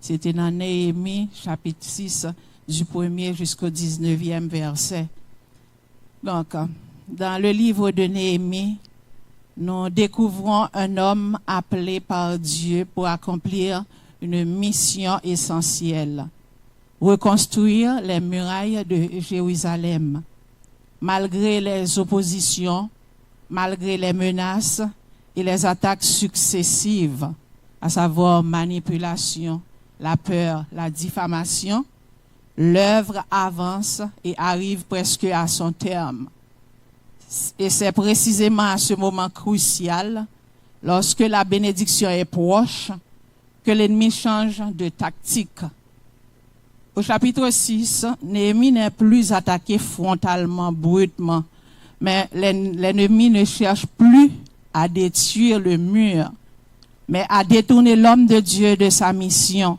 C'était dans Néhémie, chapitre 6, du 1er jusqu'au 19e verset. Donc, dans le livre de Néhémie, nous découvrons un homme appelé par Dieu pour accomplir une mission essentielle: reconstruire les murailles de Jérusalem. Malgré les oppositions, malgré les menaces et les attaques successives, à savoir manipulation, la peur, la diffamation, l'œuvre avance et arrive presque à son terme. Et c'est précisément à ce moment crucial, lorsque la bénédiction est proche, que l'ennemi change de tactique. Au chapitre 6, Néhémie n'est plus attaqué frontalement, brutement, mais l'ennemi ne cherche plus à détruire le mur, mais à détourner l'homme de Dieu de sa mission.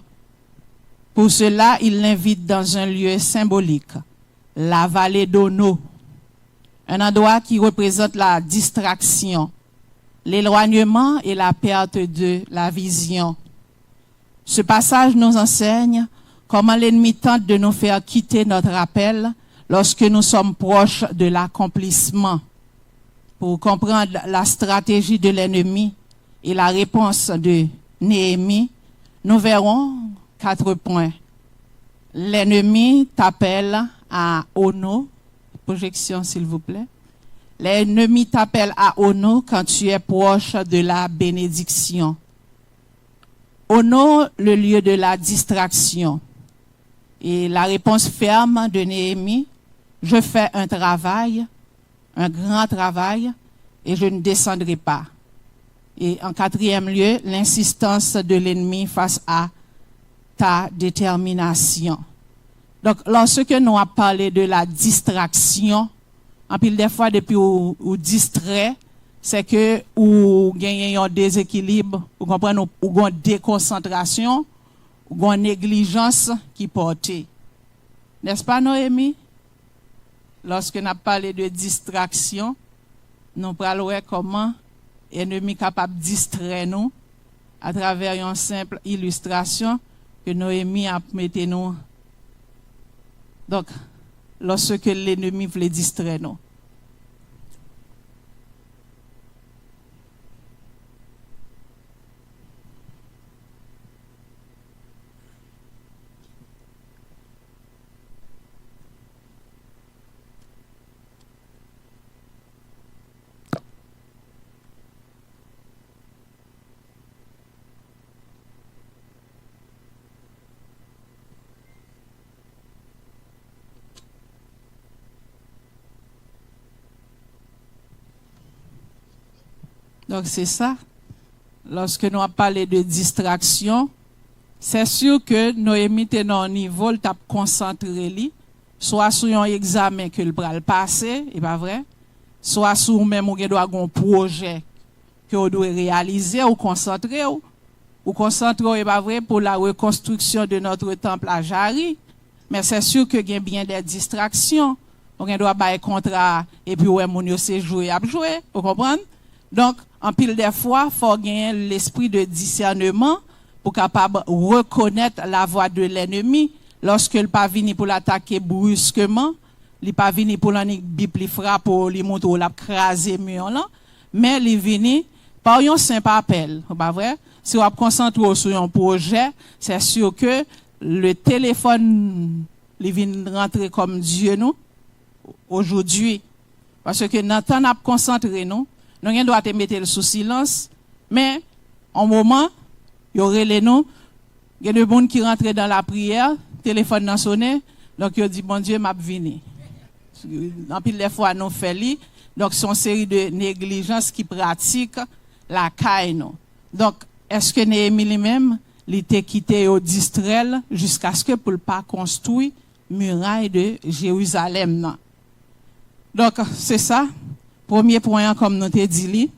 Pour cela, il l'invite dans un lieu symbolique, la vallée d'Ono, un endroit qui représente la distraction, l'éloignement et la perte de la vision. Ce passage nous enseigne comment l'ennemi tente de nous faire quitter notre appel lorsque nous sommes proches de l'accomplissement. Pour comprendre la stratégie de l'ennemi et la réponse de Néhémie, nous verrons 4 points. L'ennemi t'appelle à Ono. Projection, s'il vous plaît. L'ennemi t'appelle à Ono quand tu es proche de la bénédiction. Ono, le lieu de la distraction. Et la réponse ferme de Néhémie: je fais un travail, un grand travail, et je ne descendrai pas. Et en 4e lieu, l'insistance de l'ennemi face à ta détermination. Donc, lorsque nous avons parlé de la distraction, en pile des fois, depuis ou distrait, c'est que ou gagnez un déséquilibre, ou comprenez, ou une déconcentration, ou une négligence qui porte. N'est-ce pas, Noémie? Lorsque nous avons parlé de distraction, nous parlons comment l'ennemi est capable de distraire nous à travers une simple illustration que Noémie a mis nous. Donc, lorsque l'ennemi voulait distraire nous. Donc, c'est ça. Lorsque nous avons parlé de distraction, c'est sûr que Noémie était dans un niveau, t'a concentré, soit sur un examen que le bras le passé, et pas vrai, soit sur même un projet que vous devez réaliser ou concentrer, ou concentrer, et pas vrai, pour la reconstruction de notre temple à Jari. Mais c'est sûr que il y a bien des distractions. On doit faire un contrat, et puis, ouais, mon yo c'est jouer à jouer, vous comprenez? Donc, en pile des fois, il faut gagner l'esprit de discernement pour capable reconnaître la voix de l'ennemi lorsque il pas venu pour l'attaquer brusquement, il pas venu pour l'en bipli frappe pour lui montrer la craser mur là, mais il venu par un simple appel, pas vrai? Si on concentre sur un projet, c'est sûr que le téléphone il vient rentrer comme Dieu nous aujourd'hui, parce que dans temps n'a concentré nous. Nous doit te mettre sous silence, mais en moment, il y aurait les noms, il y a des gens qui rentrent dans la prière, téléphone n'a sonné, donc il dit bon Dieu m'a venu. En pile des fois nous fait donc c'est une série de négligences qui pratiquent la caille. Donc est-ce que Néhémie lui-même il était quitté au distrel jusqu'à ce que pour pas construire muraille de Jérusalem non. Donc c'est ça. Premier point, comme nous t'ai dit,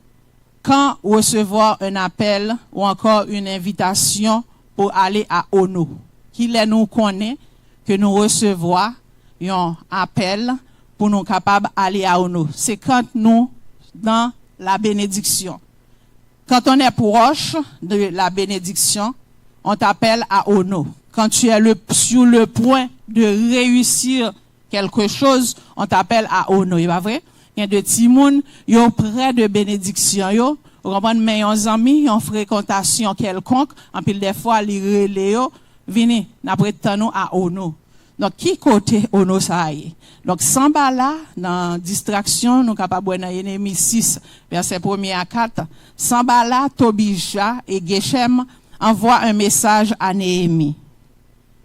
quand recevoir un appel ou encore une invitation pour aller à Ono, qu'il est nous connaît que nous recevons un appel pour nous capables d'aller à Ono. C'est quand nous dans la bénédiction. Quand on est proche de la bénédiction, on t'appelle à Ono. Quand tu es sur le point de réussir quelque chose, on t'appelle à Ono. Il va vrai? Il y a de petits moun, yo près de bénédiction yo. Vous comprenez, mais yon amis, yon fréquentation quelconque, en pile des fois, li relé yo, vini, n'après nous à Ono. Donc, qui côté Ono ça y? Donc, sans bala, dans distraction, nous capables dans Néhémie 6, verset 1 à 4, sans bala, Tobija et Geshem envoient un message à Néhémie.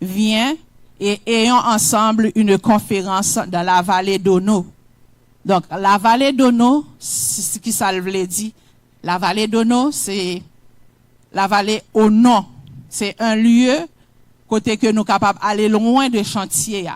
Viens et ayons ensemble une conférence dans la vallée d'Ono. Donc, la vallée d'Ono, c'est ce qui ça veut dire. La vallée d'Ono, c'est la vallée au nom. C'est un lieu côté que nous capables d'aller loin de chantier.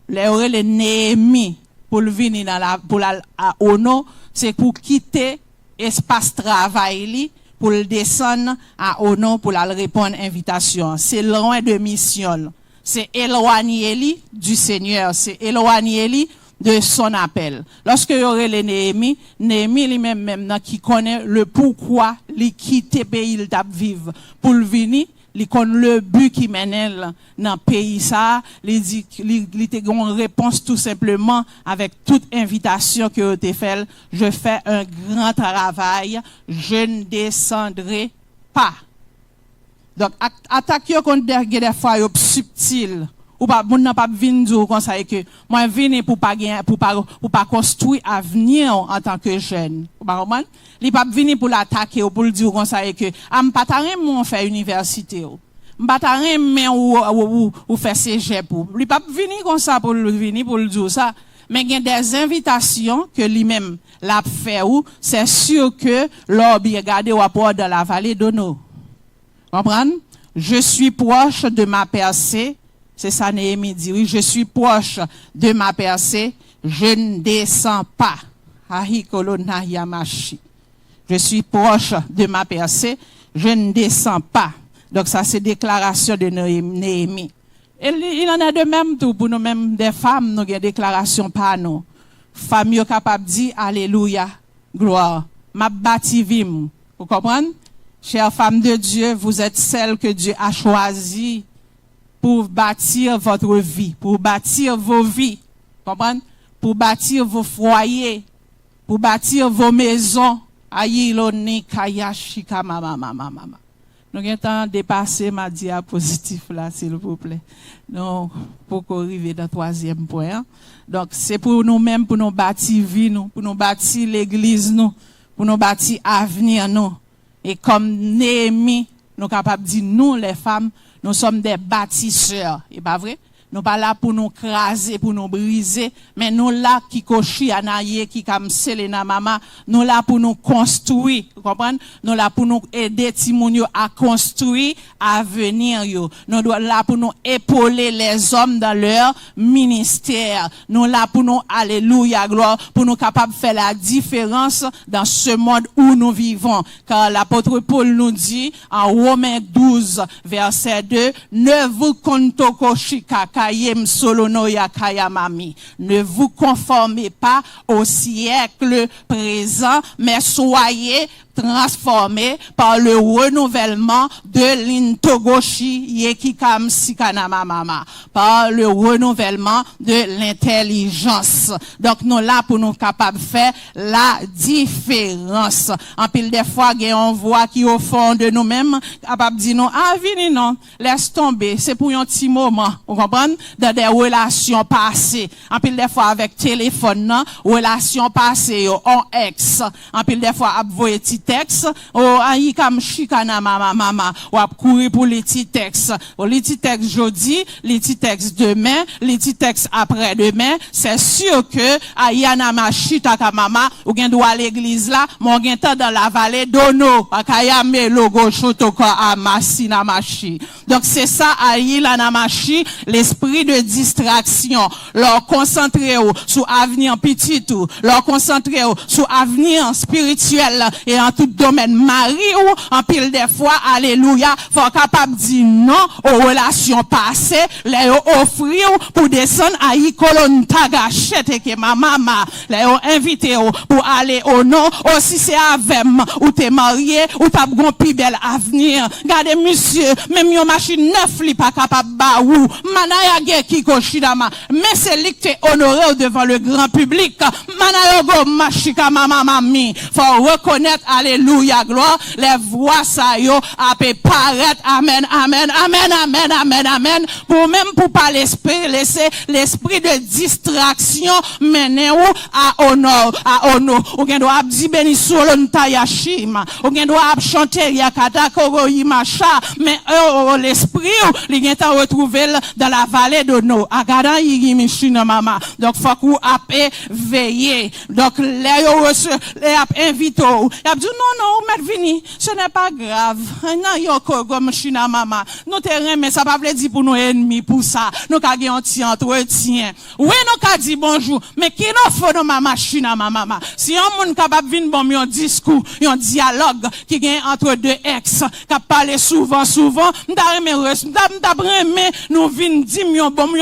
Les Néhémie pour le venir dans la pour la à Ono, c'est pour quitter espace travail pour le descendre à Ono pour la répondre à invitation. C'est loin de mission. C'est éloigné du Seigneur, c'est éloigné de son appel. Lorsque y aurait les Néhémie lui-même qui connaît le pourquoi il quitte pays il t'a vivre pour le venir, il connaît le but qui mène dans pays ça, il dit il te une réponse tout simplement avec toute invitation que tu fait, je fais un grand travail, je ne descendrai pas. Donc attaque contre des fois subtil. Ou pas moun n'a pas vinn dire comme ça que moi vinn pour pas construire avenir en tant que jeune. Vous comprenez? Li pas vinn pour l'attaquer ou pour le dire comme ça que am pas tarem mon faire université ou. M'pa tarem men ou faire cégep ou. Li pas vinn comme ça pour le venir pour le dire ça. Mais il y a des invitations que lui-même l'a fait ou c'est sûr que l'on bien regarder au rapport dans la vallée d'Ono. Comprenez? Je suis proche de ma percée. C'est ça, Néhémie dit, oui, je suis proche de ma percée, je ne descends pas. Je suis proche de ma percée, je ne descends pas. Donc ça, c'est déclaration de Néhémie. Et il en a de même tout pour nous-mêmes, des femmes, nous avons déclaration par nous. Femmes, sont capables de dire, alléluia, gloire, ma bâti vim. Vous comprenez? Chères femmes de Dieu, vous êtes celles que Dieu a choisies pour bâtir votre vie, pour bâtir vos vies, comprenez? Pour bâtir vos foyers, pour bâtir vos maisons. Aïloni kayashika mama. Nous avons dépassé ma diapositive là, s'il vous plaît. Donc, pour arriver dans le troisième point. Donc, c'est pour nous-mêmes, pour nous bâtir vie, nous, pour nous bâtir l'église, nous, pour nous bâtir avenir, nous. Et comme Néhémie, nous sommes capables de dire, nous, les femmes, nous sommes des bâtisseurs. Et pas vrai? Nous pas là pour nous craser, pour nous briser, mais nous là qui cochi anaye, qui comme Selena Mama, nous là pour nous construire. Vous comprenez? Nous là pour nous aider Timounio à construire avenir yo. Nous là pour nous épauler les hommes dans leur ministère. Nous là pour nous, alléluia, gloire, pour nous capables de faire la différence dans ce monde où nous vivons. Car l'apôtre Paul nous dit en Romains 12, verset 2, ne vous kontokoshika ne vous conformez pas au siècle présent, mais soyez transformés par le renouvellement de l'intogoshi yekikam sikanama mama, par le renouvellement de l'intelligence. Donc nous là pour nous capables de faire la différence. En pile des fois on voit qui au fond de nous-mêmes capable dire non, ah vini non, laisse tomber, c'est pour un petit moment, vous comprenez, dans des relations passées. En pile des fois avec téléphone non, relations passées on ex, en pile des fois envoyer petit texte, oh ayi comme chikana mama, ou ap courir pour les petits textes. Les petits textes jeudi, les petits textes demain, les petits textes après-demain, c'est sûr que ayana machita ka mama ou gen doit à l'église là, mon gen temps dans la vallée d'Ono, akayame logo chotoko amasina machi. Donc c'est ça ayi la namachi, l'esprit de distraction, leur concentrer sur avenir petit tout, leur concentrer sur avenir spirituel et en tout domaine. Mari ou, en pile des fois, alléluia, faut capable dire non aux relations passées, les offrir pour descendre à y colonne tagachette que ma maman, les invité pour aller au non, aussi c'est avec ou t'es marié, ou t'as un plus bel avenir. Regardez, monsieur, même yon machine neuf li pas capable ba ou, manaya ge ki koshidama, mais c'est lui qui t'est honoré devant le grand public. Manaya go machika mama mami, faut reconnaître, alléluia, gloire, les voix ça yo, apé paraître, amen, amen, amen, amen, amen, amen, pour même pour pas l'esprit, laisser l'esprit de distraction mener ou à honneur, ou gen doit dire béni solo ntayashima, ou gen doit chanter yakata koro yimasha, mais l'esprit li gen ta retrouver dans la vallée de no agada yimishina mama. Donc faut qu'on apé veiller. Donc les ap invito, y a dit non met vini, ce n'est pas grave. Non yo comme china mama. Nous terrain mais ça pas veut dire pour nos ennemis pour ça. Nous ka gen anti entretien. Oui nous ka dit bonjour, mais qui nous faut nos mama china mama. Si un monde capable vinn bon un discours, un dialogue qui gagne entre deux ex, qui parler souvent m'ta remet nous vinn dire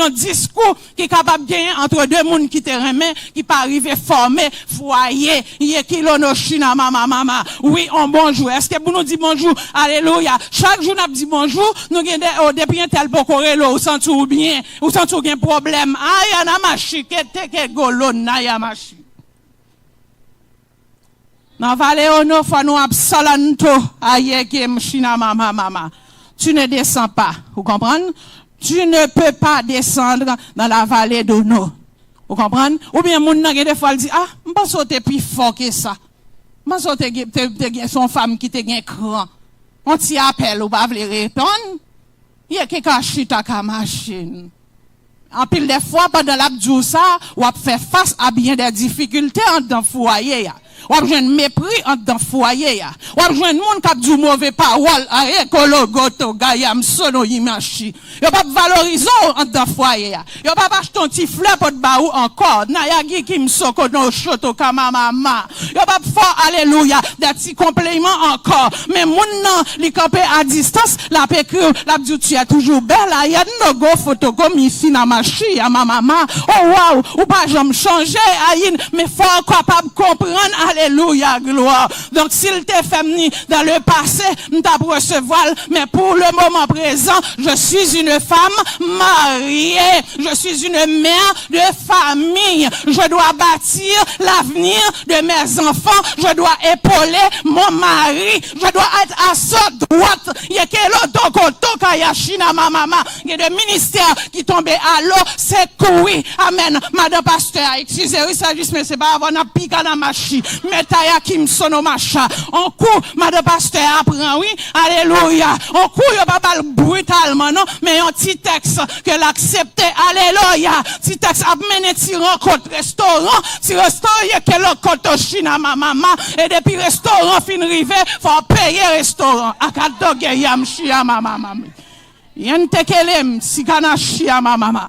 un discours qui capable gagner entre deux monde qui te remet qui pas arriver former foyer, yé kilo no china mama. Oui, on bonjour. Est-ce que vous nous dit bonjour? Alléluia. Chaque jour nous dit bonjour, nous gagne depuis un tel pokorelo ou senti ou bien, ou senti ou gagne problème. Aya na machi ke golo na ya machi. Dans vallée ono faut nous absolanto aye ke mchina mama. Tu ne descends pas, vous comprenez? Tu ne peux pas descendre dans la vallée d'Ono. Vous comprenez? Ou bien moun nan gen des fois dit ah, m'pense que t'es plus fort que ça. M'pense que t'es son femme qui te gen cran. On t'y appelle ou pas vle répondre. Il y a quelqu'un chita ka machine. En pile des fois pendant l'abdou ça, ou a fait face à bien des difficultés dans foyer ya. Ou a joindre mépris dans foyer ya. Ou a joindre monde qui dit mauvais parole à ekolo goto gayam sono yimachi. Yo pas valoriser dans foyer ya. Yo pas acheter un petit fleur pour ba ou encore. Na ya gi ki msoko no choto kama mama. Yo pas fort alléluia des petits compléments encore. Mais moun nan li campé à distance, la pécru, la dit tu es toujours belle, y a no go photo comme ici na machi ya mama. Oh wow, ou pas jamais changer ayin, mais faut capable comprendre alléluia, gloire. Donc, s'il t'est fait dans le passé, m't'a recevoir, mais pour le moment présent, je suis une femme mariée. Je suis une mère de famille. Je dois bâtir l'avenir de mes enfants. Je dois épauler mon mari. Je dois être à sa droite. Il y a quel autre kayashina mama. Il y a des ministères qui tombent à l'eau. C'est oui. Amen. Madame Pasteur, excusez-moi, ça juste, mais c'est pas avoir un pic à la machine. Metaya kim sono macha. On coup, madame pasteur apprend, oui. Alléluia. On coup, y'a pas mal brutalement, non. Mais un petit texte que l'accepte. Alléluia. Petit texte a mené ti rencontre restaurant. Ti restaurant, y'a quel rencontre china maman. Et depuis restaurant fin rivé, faut payer restaurant. Akadoge yam chia maman. Y'en te kelem, si kana chia maman.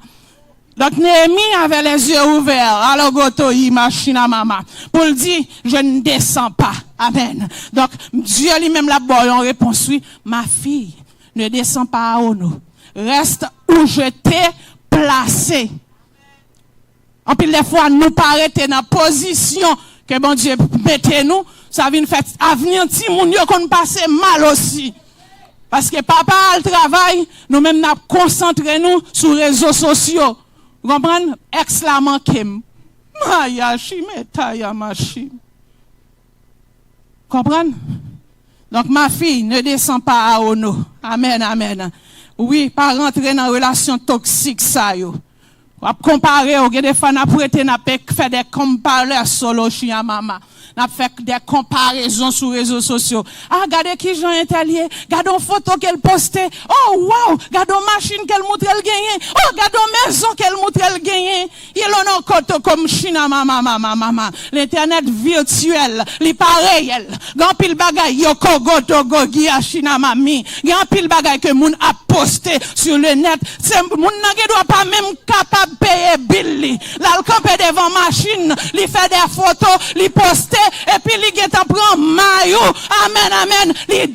Donc Néhémie avait les yeux ouverts. Alors goto machina mama. Pour le dire, je ne descends pas. Amen. Donc Dieu lui-même la boy en réponse oui, ma fille, ne descends pas à Ono. Reste où je t'ai placé. En pile des fois nous paraître dans position que bon Dieu mettez nous, ça vient faire avenir ti moun yo qu'on passe mal aussi. Parce que papa a le travail, nous même n'a concentré nous sur les réseaux sociaux. Vous comprenez? Exclamant Kim. Comprenez? Donc, ma fille, ne descend pas à Ono. Amen, amen. Oui, pas rentrer dans une relation toxique, ça, yo. Comparer, au des fois, n'a prêté, n'a fait des comparaisons solo, chien, maman. N'a fait des comparaisons sur les réseaux sociaux. Ah, regardez qui Jean est allié. Regardez une photo qu'elle postait. Oh, wow. Regardez une machine qu'elle montre elle gagne. Oh, regardez une maison qu'elle montre elle gagne. Il y a un comme China, maman. L'internet virtuel, les pareil. Gan pile bagay, yo kogo togo, gia China, mami. Gan pile bagay que moun a poster sur le net. C'est moun nan qui doit pas même capable payer bill. Là le camper devant machine, li fait des photos, li poster et puis li gen tan prend maillot. Amen amen. Li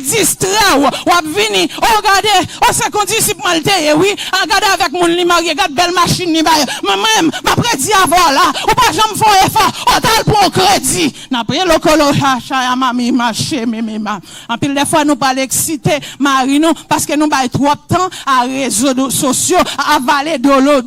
distrait ou vini. Oh regardez, on se qu'on disciple malte oui, regardez avec moun li marié, regarde belle machine ni bail. Moi-même, m'a prédit avoir là, ou pas jamais faire effort, on t'a pour crédit. N'a pris le colo chacha mami marché mimima. En pile des fois nous pas l'exciter mari nous parce que nous pas trop temps à réseaux sociaux à vallée d'Ono.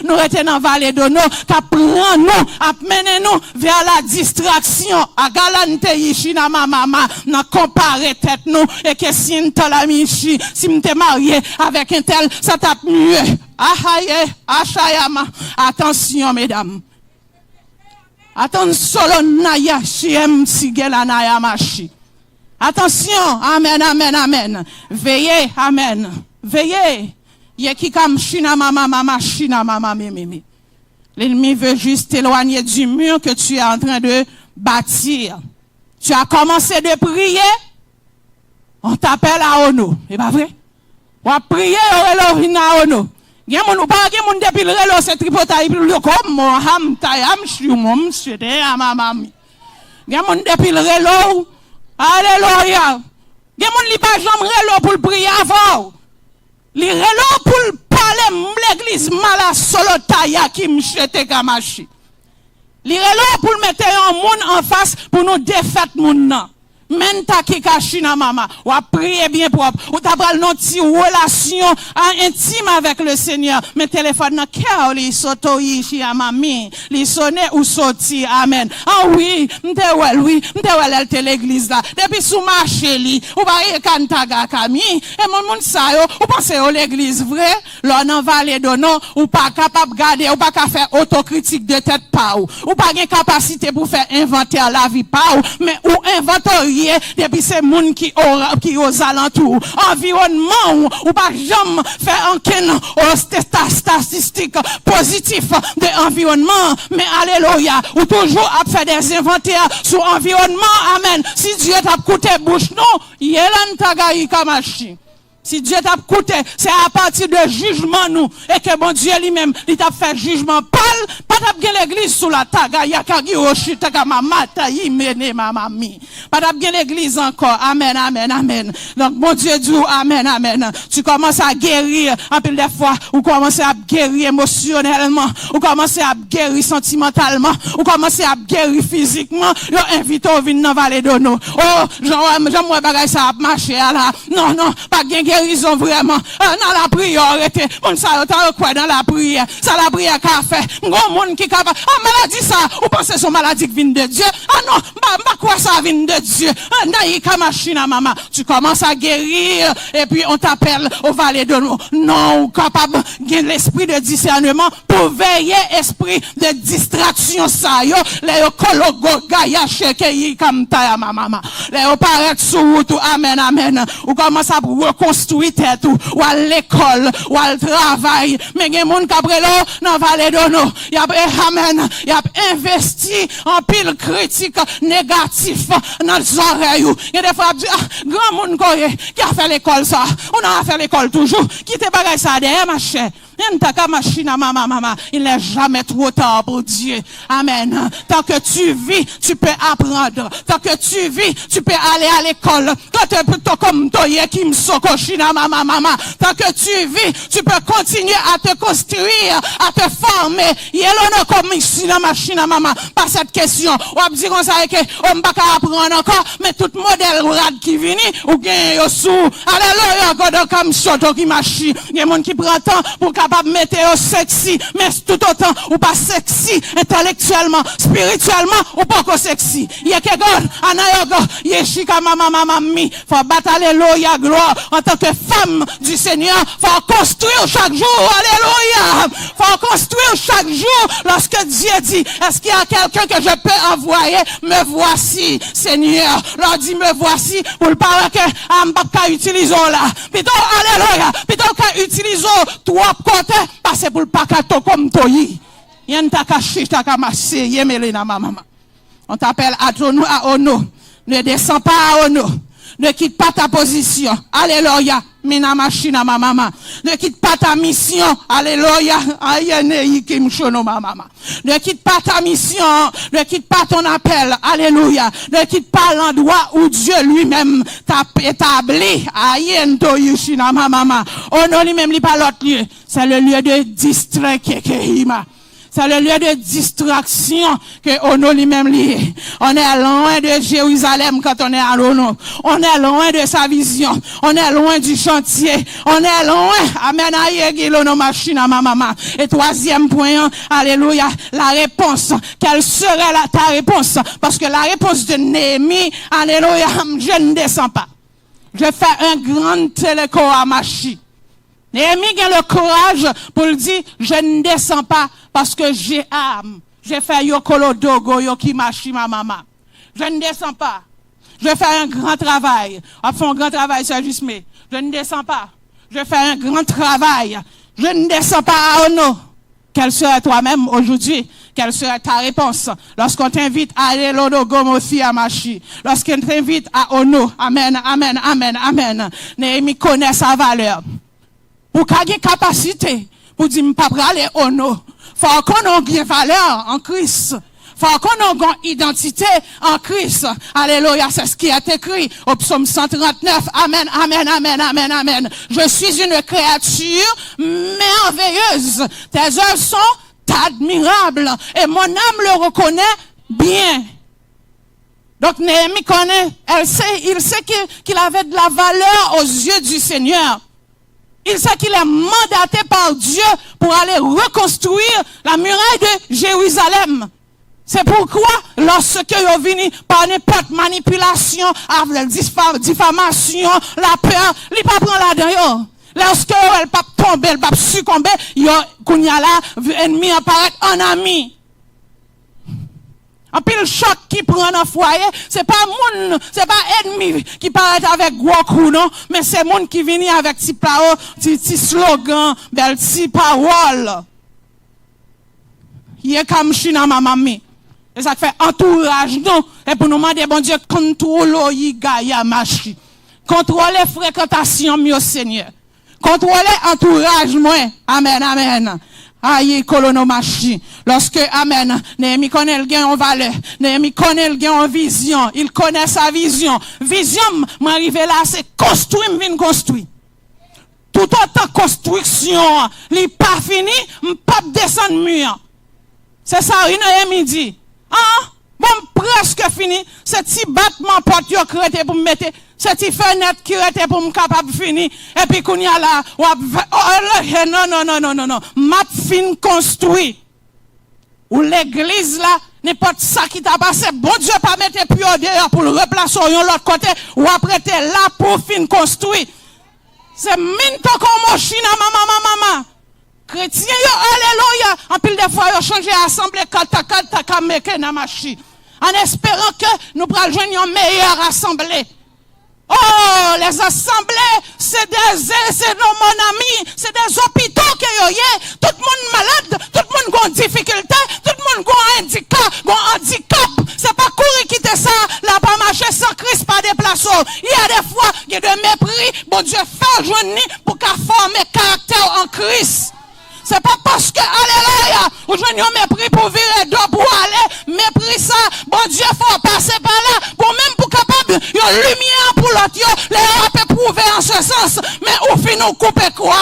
Nous rester dans vallée d'Ono, qu'a prend nous, à mener nous vers la distraction. À galante yishi na mama, n'a comparer tête nous et que si m'te la michi, si m'te marié avec un tel, ça tape mieux. Ahaye, achayama. Attention mesdames. Attention solo naya chiem sigela naya machi. Attention, amen, amen, amen. Veillez, amen. Veillez. Yekikam shina mama shina mama mimi. L'ennemi veut juste t'éloigner du mur que tu es en train de bâtir. Tu as commencé de prier. On t'appelle à Ono. C'est pas vrai? On a prié au relo à Ono. Gen moun ou pas gen moun depuis le relo c'est tripotaille puis le comme moi ham tayam chou mom c'était à ma mamie. Gen moun depuis le relo. Alléluia. Gen moun li pas jamais relo pour prier avant. Li relo pour parler l'église mala solo taya qui m'chete kamachi. Li relo pour mettre un monde en face pour nous défaire moun nan. Menta ki kachina mama, ou a prier bien propre, ou ta pral non ti relation intime avec le Seigneur. Mais téléphone nan cœur li soto yishi a mami, li sonne ou sorti, amen. Ah oui, m'te wel el te l'église là. Depuis sous marché li, ou ba e kantaga kami, et moun sa yo, ou pense au l'église vrai, l'on nan vallée d'Ono, ou pas capable garder, ou pas ka faire autocritique de tête pa ou pas gen capacité pour faire inventaire la vie pa mais ou inventorier depuis ces moun qui aux alentours environnement ou pas jamais faire aucun statistique positif de environnement mais alléluia ou toujours à faire des inventaires sur environnement amen si Dieu t'a coûté bouche non yelan tagayi kamashi. Si Dieu t'a coûté, c'est à partir de jugement nous. Et que bon Dieu lui-même, il t'a fait jugement. Pas t'a l'église sous la taga, yakagi oshita mama tayi mene mamami. Pas t'a l'église encore. Amen, amen, amen. Donc, bon Dieu dit, amen, amen. Tu commences à guérir, en pile des fois, ou commences à guérir émotionnellement, ou commences à guérir sentimentalement, ou commences à guérir physiquement. Yo invite au vin dans vallée d'Ono. Oh, j'aimerais bagay ça a marché là. Non, non, pas guérison vraiment. Dans la prière, arrêtez. On ça quoi dans la prière. Ça la prière qu'a fait. Gros monde qui capable. Ah, maladie ça. Ou pensez son maladie qui vient de Dieu. Ah non, pas quoi ça vient de Dieu. Naïka machina mama. Tu commences à guérir et puis on t'appelle au vallée de nous. Non, ou capable gagner l'esprit de discernement pour veiller esprit de distraction ça yo. Les kologo gaya cheke yi comme ta mama. Les paraît sous route. Amen amen. Ou commence à reconstruire tête ou à l'école ou à le travail mais gen moun kapre là dans vallée d'Ono y a amen y a investi en pile critique négatif dans les oreilles y a des fois grand moun qui a fait l'école ça on a fait l'école toujours qui te bagay ça derrière ma chère il n'est jamais trop tard pour Dieu. Amen. Tant que tu vis, tu peux apprendre. Tant que tu vis, tu peux aller à l'école. Tant que tu vis, tu peux continuer à te construire, à te former. Comme ici la machine à maman. Pas cette question. On va dire qu'on sait que on va pas apprendre encore, mais tout modèle rad qui vient, ou gagne au sous. Alléluia, God comme choto qui machine. Il y a monde qui prend temps pour capable mettre au sexy, mais tout autant ou pas sexy intellectuellement, spirituellement ou pas que sexy. Il y a que God, anayogo, yeshika mama mi. Faut battre alléluia gloire en tant que femme du Seigneur. Faut construire chaque jour, alléluia. Faut construire chaque jour lorsque Dieu dit, est-ce qu'il y a quelqu'un que je peux envoyer? Me voici, Seigneur. Leur dit, me voici pour le parler que Ambaka utilisons là. Plutôt, alléluia. Plutôt qu'à utiliser trois côtés, passer pour le pakato comme toyi. Yen takashi takamasi, yemelina mama. On t'appelle à Ono. Ne descends pas à Ono. Ne quitte pas ta position. Alléluia. Mina machina ma maman. Ne quitte pas ta mission. Alléluia. Ayene kim shono ma maman. Ne quitte pas ta mission. Ne quitte pas ton appel. Alléluia. Ne quitte pas l'endroit où Dieu lui-même t'a établi. Ayento yushina ma maman. Oh non, lui-même, il pas l'autre lieu. C'est le lieu de distrait kekehima. C'est le lieu de distraction que Ono lui-même lié. On est loin de Jérusalem quand on est à Ono. On est loin de sa vision. On est loin du chantier. On est loin. Amen. Et troisième point, alléluia, la réponse. Quelle serait ta réponse? Parce que la réponse de Néhémie, alléluia, je ne descends pas. Je fais un grand téléco à Machi. Néhémie a le courage pour le dire, je ne descends pas parce que j'ai âme. J'ai fait yokolo dogo yokimashi ma maman. Je ne descends pas. Je fais un grand travail. On fait un grand travail, c'est juste mais. Je ne descends pas. Je fais un grand travail. Je ne descends pas à Ono. Quelle serait toi-même aujourd'hui? Quelle serait ta réponse lorsqu'on t'invite à aller l'odogomofi à Machi? Lorsqu'on t'invite à Ono. Amen, amen, amen, amen. Néhémie connaît sa valeur. Pour qu'il y ait capacité, pour dire, pas aller au nom. Faut qu'on ait une valeur en Christ. Faut qu'on ait une identité en Christ. Alléluia, c'est ce qui est écrit au psaume 139. Amen, amen, amen, amen, amen. Je suis une créature merveilleuse. Tes œuvres sont admirables. Et mon âme le reconnaît bien. Donc, Néhémie connaît, il sait qu'il avait de la valeur aux yeux du Seigneur. Il sait qu'il est mandaté par Dieu pour aller reconstruire la muraille de Jérusalem. C'est pourquoi, lorsque vous venez par n'importe manipulation, diffamation, la peur, il ne pas prendre là-dedans. Lorsque elle pas tomber, elle pas succomber, qu'on y a là, ennemi apparaît en ami. En pile choc qui prend dans foyer, c'est pas ennemi qui paraît avec gros coup, non, mais c'est monde qui vient avec petit parole, petit slogan, belle petit parole. Il est comme china ma mamie. Et ça fait entourage, non, et pour nous demander, bon Dieu, contrôle yigaya machi. Contrôler fréquentation, mieux Seigneur. Contrôler entourage, moi. Amen, amen. Aïe, colonomachi. Lorsque, amen, Néhémie connaît le gain en valeur. Néhémie connaît le gain en vision. Il connaît sa vision. Vision, m'arriver là, c'est construire, m'vin construire. Tout autant construction, n'est pas fini, m'pas descendre mur. C'est ça, Néhémie dit. Ah, bon, presque fini. C'est petit battement porte yo créé pour me mettre. C'est petit fenêtre qui était pour me capable finir. Et puis, qu'on y a là, non. M'a fin construit. Ou l'église là, n'importe ça qui t'a passé, bon Dieu pas mettre plus au dehors pour le replacer de l'autre côté, ou après t'es là pour fin construire. C'est minto comme mochina, maman. Chrétien, alléluia. En pile de fois, ils ont changé l'assemblée, en espérant que nous pourrons joindre une meilleure assemblée. Oh, les assemblées, c'est nos mon amis, c'est des hôpitaux que y a. Tout le monde malade, tout le monde a une difficulté, tout le monde a un handicap. C'est pas courir quitter ça, là pas marcher sans Christ, pas déplacer. Il y a des fois, il y a de mépris, bon Dieu fait joindre pour qu'à former caractère en Christ. C'est pas parce que, alléluia, aujourd'hui on mépris pour virer d'eau pour aller, mépris ça, bon Dieu faut passer par là, pour même pour capable, y a lumière pour l'autre, les peut prouver en ce sens, mais ou fin nous couper quoi,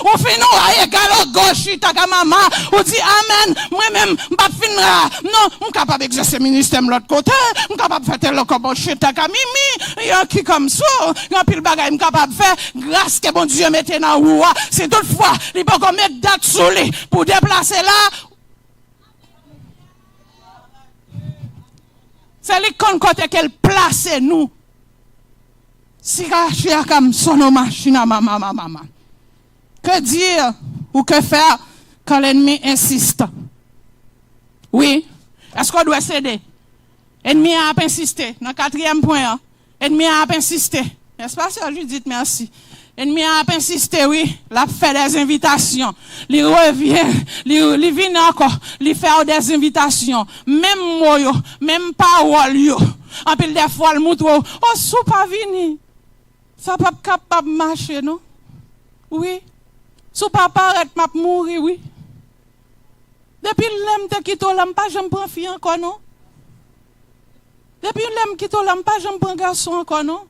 ou fin nous à égal au gauche, ta maman, ou dit amen, moi-même, m'pas finira, non, m'capable d'exercer ministère de l'autre côté, m'capable de faire tel comme chute ta mimi, y a qui comme ça, y a pile bagaille m'capable de faire, grâce que bon Dieu mette dans roue, c'est toutefois, il peut qu'on mette date pour déplacer là. C'est l'icône côté qu'elle place nous. Si je suis comme son machine, maman. Que dire ou que faire quand l'ennemi insiste? Oui. Est-ce qu'on doit céder? L'ennemi a insisté. Dans le quatrième point, l'ennemi a insisté. N'est-ce pas, Sœur Judith? Merci. L'ennemi a insisté, oui, l'a fait des invitations. Il revient, il vient encore, il fait des invitations. Même mots, même paroles, en pile des fois, le montre, oh, sou pas vini. Ça pas capable de marcher, non? Oui. Si pas paraître, m'a mourir, oui. Depuis l'homme te quitte l'homme, pas j'aime prendre fille encore, non? Depuis l'homme quitte l'homme, pas j'aime prendre garçon encore, non?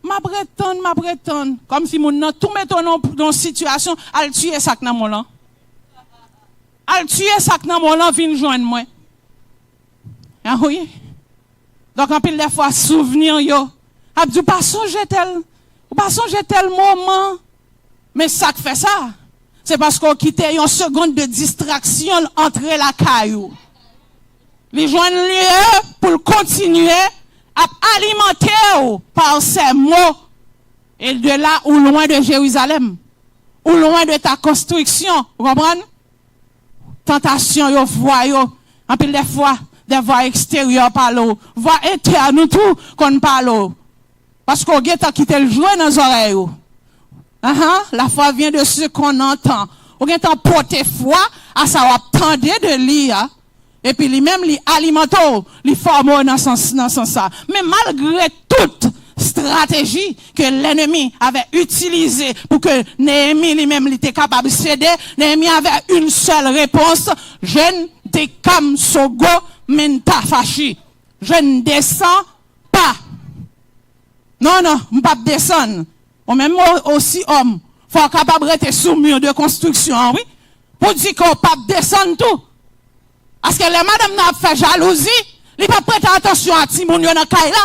Ma prétendre. Comme si mon nom, tout mettre dans situation, al tuer ça dans mon nom. Al tuer ça dans mon nom, vient joindre moi. Ah oui? Donc, en pile des fois, souvenir, yo. Abdou, pas songer tel moment. Mais ça qui fait ça, c'est parce qu'on quitte une seconde de distraction entre la caillou. Les joindre lieu pour continuer à alimenter par ces mots. Et de là ou loin de Jérusalem, ou loin de ta construction, vous comprenez? Tentation, yo, voix, yo, en pile des fois, des voix extérieures par l'eau, voix interne, nous tout, qu'on parle. Parce qu'on a quitté le jouet dans les oreilles. La foi vient de ce qu'on entend. On a porté foi à ça, on attendait de lire. Et puis, lui-même, il alimente, il forme dans ce sens-là. Mais malgré toute stratégie que l'ennemi avait utilisée pour que Néhémie lui-même était capable de céder, Néhémie avait une seule réponse. Je ne décame sogo menta fachi. Je ne descends pas. Non, je ne pas descendre. Ou même aussi homme, faut être capable d'être sous mur de construction, oui. Pour dire qu'on ne peut pas descendre tout. Parce que les madame n'a fait jalousie, il pas prêter attention à Timoun dans Kaila.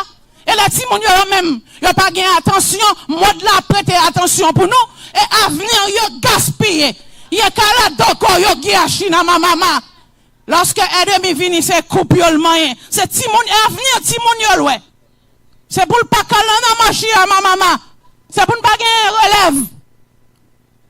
Et les Timoun même, il pas gagné attention, mode la prêter attention pour nous et avenir yo gaspiller. Il y a kala doko yo giachi na mama. Lorsque ennemi vini c'est coupe yo le moyen, c'est Timoun et avenir Timoun yo ouais. C'est pour le pas kala na machi à mama. C'est pour ne pas gagner relève.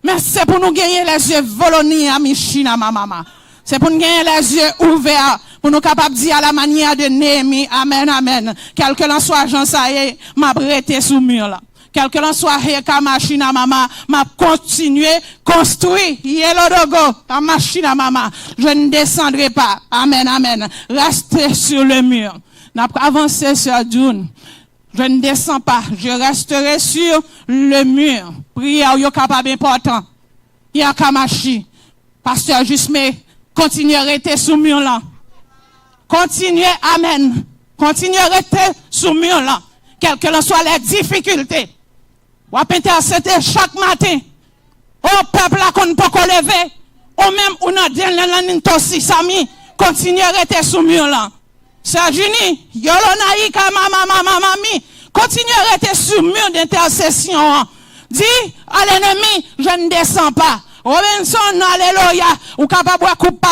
Mais c'est pour nous gagner les yeux volontés à Michina mama. C'est pour nous gagner les yeux ouverts, pour nous capables de dire à la manière de Néhémie, amen, amen. Quel que l'en soit, j'en sais, m'a prêté sous mur là. Quel que l'en soit, heka machina mama, m'a continué, construit, yelodogo, ta machina mama. Je ne descendrai pas, amen, amen. Restez sur le mur. N'a pas avancé sur Dune. Je ne descends pas, je resterai sur le mur. Prière, yo capable important. Yakamashi. Pasteur Jusme, continuez à rester sous mur là. Continuez, amen. Continuez à rester sous mur là. Quelles que soient les difficultés. Ou à intercéder chaque matin. Au peuple là qu'on ne peut pas lever. Ou même, on a dit, sami. Continuez à rester sous mur là. Sajuni, Yolonaïka, mami, continuez à rester sur le mur d'intercession. Dis à l'ennemi, je ne descends pas. Robinson, alléluia, ou capable de couper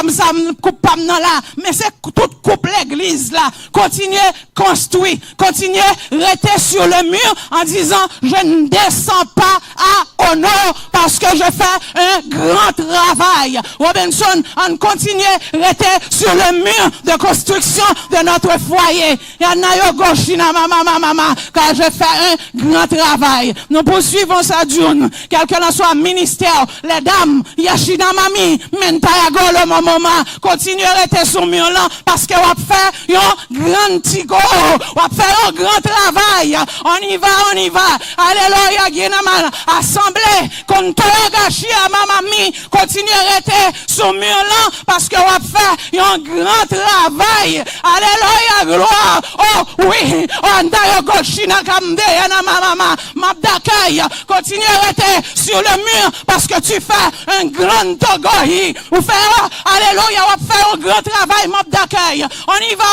là, mais c'est toute coupe l'église là. Continuez, construire, continuez, rester sur le mur en disant, je ne descends pas à honneur parce que je fais un grand travail. Robinson, on continue, rester sur le mur de construction de notre foyer. Car je fais un grand travail. Nous poursuivons ça d'une, quel que soit ministère, les dames, Yachida mami, mentayago le moment, continuez à rester sur mur là, parce que on va faire un grand tigo, on va faire un grand travail. On y va. Alléluia, Guénaman, assemblée, Kontogashi à mamami, continuez à rester sur mur là, parce que on va faire un grand travail. Alléluia, gloire. Oh oui, on dayago shina kamde, yana mama, mabdakai, continuez à rester sur le mur, parce que tu fais un grand togohi. Vous faites, alléluia, on va faire un grand travail, mob d'accueil. On y va.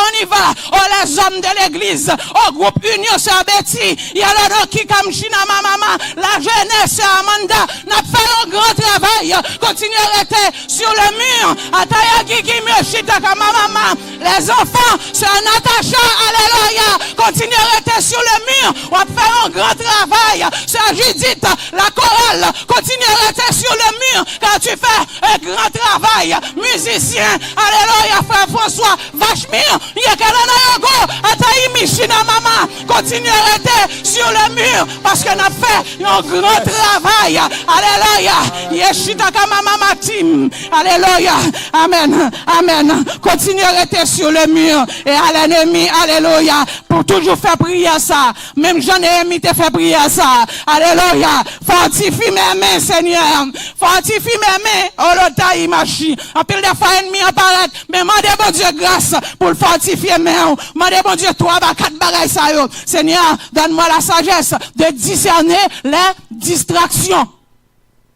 Oh, les hommes de l'église, au groupe Union Sabeti, il y a le qui comme China Mama, la jeunesse Amanda, n'a fait un grand travail. Continuez à rester sur le mur. Atayagi qui me chita comme mama. Les enfants, c'est Natacha, alléluia. Continuez à rester sur le mur. On va faire un grand travail. C'est Judith, la chorale. Continuez à rester sur le mur. Car tu fais un grand travail. Musicien, alléluia, frère François, Vachemire, Yakalana Yogo, Ataï Michina Mama, continue à rester sur le mur, parce parce que nous avons fait un grand travail. Alléluia. Yeshita Kamama Matim. Alléluia. Amen. Amen. Continuez à rester sur le mur et à l'ennemi. Alléluia. Pour toujours faire prier ça. Même j'en ai mis te faire prier ça. Alléluia. Fortifie mes mains, Seigneur. Fortifie mes mains. Oh, l'otaï, machi. En pile de fois, ennemi apparaît. Mais mandez bon Dieu grâce pour le fortifier mes mains. Mandez bon Dieu 3 à 4 bagailles ça yo. Seigneur, donne-moi la sagesse de discerner les distractions.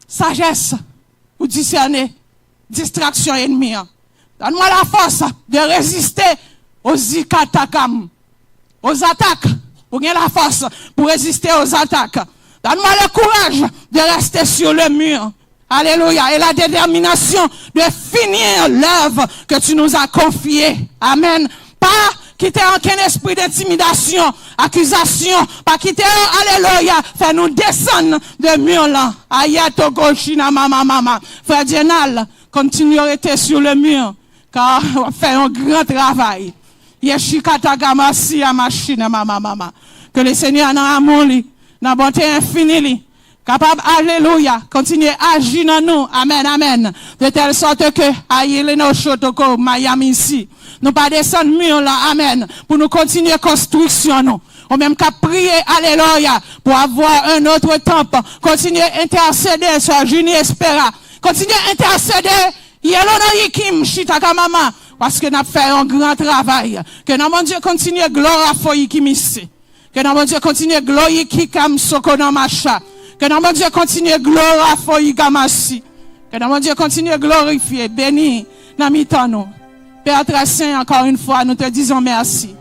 Sagesse pour discerner distraction ennemie. Donne-moi la force de résister aux ikatakam, aux attaques. Pour gagner la force pour résister aux attaques. Donne-moi le courage de rester sur le mur. Alléluia. Et la détermination de finir l'œuvre que tu nous as confiée. Amen. Pas quitter aucun esprit d'intimidation, accusation. Pas quitter, alléluia. Fais-nous descendre de mur là. Ayato Goshina mama. Frère Dienal, continue à rester sur le mur. Car on fait un grand travail. Yeshikatagamasi à machine mama. Que le Seigneur n'a amour li, n'a bonté infinie li. Capable, alléluia, continuer à agir dans nous, amen, amen, de telle sorte que, aïe, nos chotoko, Miami ici, nous pas descendre mur là, amen, pour nous continuer construction, nous. On même qu'à prier, alléluia, pour avoir un autre temple, continuer à intercéder sur Junie Espera, continuer à intercéder, Yelono Yikim, Shitaka Mama, parce que nous avons fait un grand travail, que notre Dieu continue à gloire à foi Yikim ici, que notre Dieu continue à gloire Yikam Sokono Macha, que notre Dieu continue à gloire à foi Yikamasi, que notre Dieu continue à glorifier, béni, dans nous. Père très saint, encore une fois, nous te disons merci.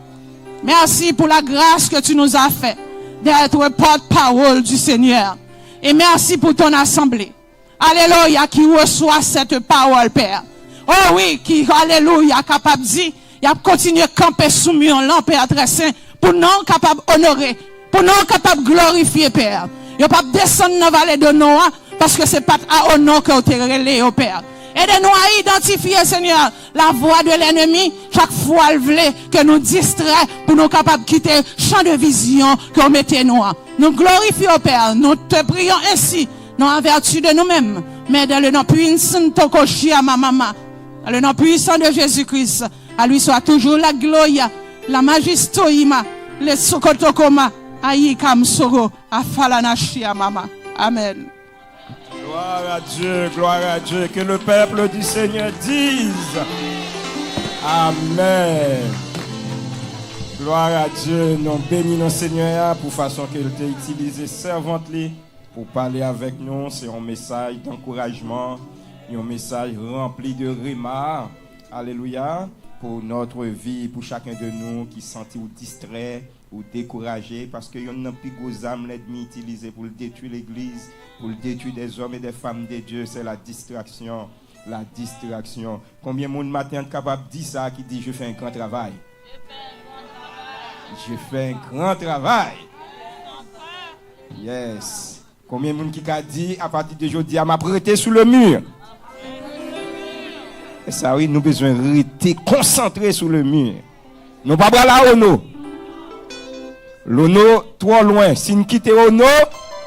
Merci pour la grâce que tu nous as fait d'être porte-parole du Seigneur. Et merci pour ton assemblée. Alléluia, qui reçoit cette parole, Père. Oh oui, qui, alléluia, capable de dire, il a continué à camper sous mur, Père très saint, pour nous capable d'honorer, pour nous capable de glorifier, Père. Il n'y a pas descendre dans la vallée de Noah, parce que c'est pas à honneur que vous êtes relé, au Père. Aidez-nous à identifier, Seigneur, la voix de l'ennemi, chaque fois que nous distrait, pour nous capables de quitter le champ de vision que vous mettez nous. Nous glorifions, Père, nous te prions ainsi, non en vertu de nous-mêmes, mais dans le nom puissant dans le nom puissant de Jésus-Christ. À lui soit toujours la gloire, la majestoïma, le sokotokoma, aïkam soro, afalanashi mama. Amen. Gloire à Dieu, que le peuple du Seigneur dise Amen. Gloire à Dieu, nous bénissons Seigneur pour façon qu'il t'a utilisé servante pour parler avec nous. C'est un message d'encouragement, un message rempli de remarques. Alléluia. Pour notre vie, pour chacun de nous qui se sentit ou distrait ou découragé, parce qu'il y a un plus gros âme l'ennemi utilisé pour détruire l'église, pour détruire des hommes et des femmes de Dieu, c'est la distraction. La distraction. Combien de monde matin est capable de dire ça, qui dit je fais un grand travail? Je fais un grand travail. Yes. Combien de monde qui a dit à partir d'aujourd'hui, à m'apprêter sous le mur? Et ça, oui, nous avons besoin de rester concentrés sur le mur. Nous ne pouvons pas là au l'ono, trop loin. Si nous quittons l'ono,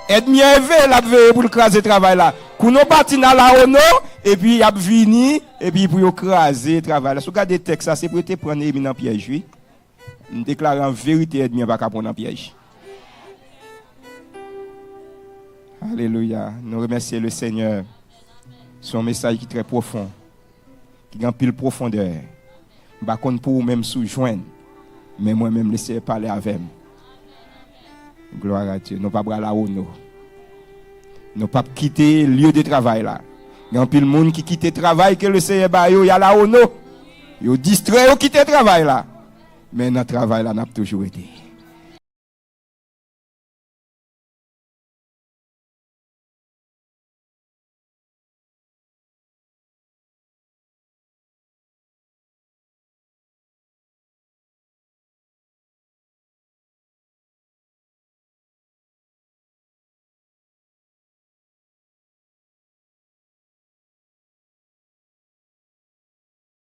ennemi élevé, la veille pour craser le travail là. Quand nous partons dans la ono, et puis il a venu, et puis pour craser le travail là. Si vous regardez le texte, c'est pour te prendre l'ennemi dans le piège, oui. Nous déclarons en vérité, l'ennemi va pas prendre dans le piège. Alléluia. Nous remercions le Seigneur. C'est un message qui est très profond. Qui a un pile profondeur. Par contre, pour vous-même sous-joindre, mais moi-même laisser parler avec moi. Gloire à Dieu. Nous ne pouvons pas là où nous. Nous ne pouvons pas quitter le lieu de travail là. Il y a un pile de monde qui quitte le travail que le Seigneur il y a là où nous. Ils sont distraits, ils quittent le travail là. Mais notre travail là n'a pas toujours été.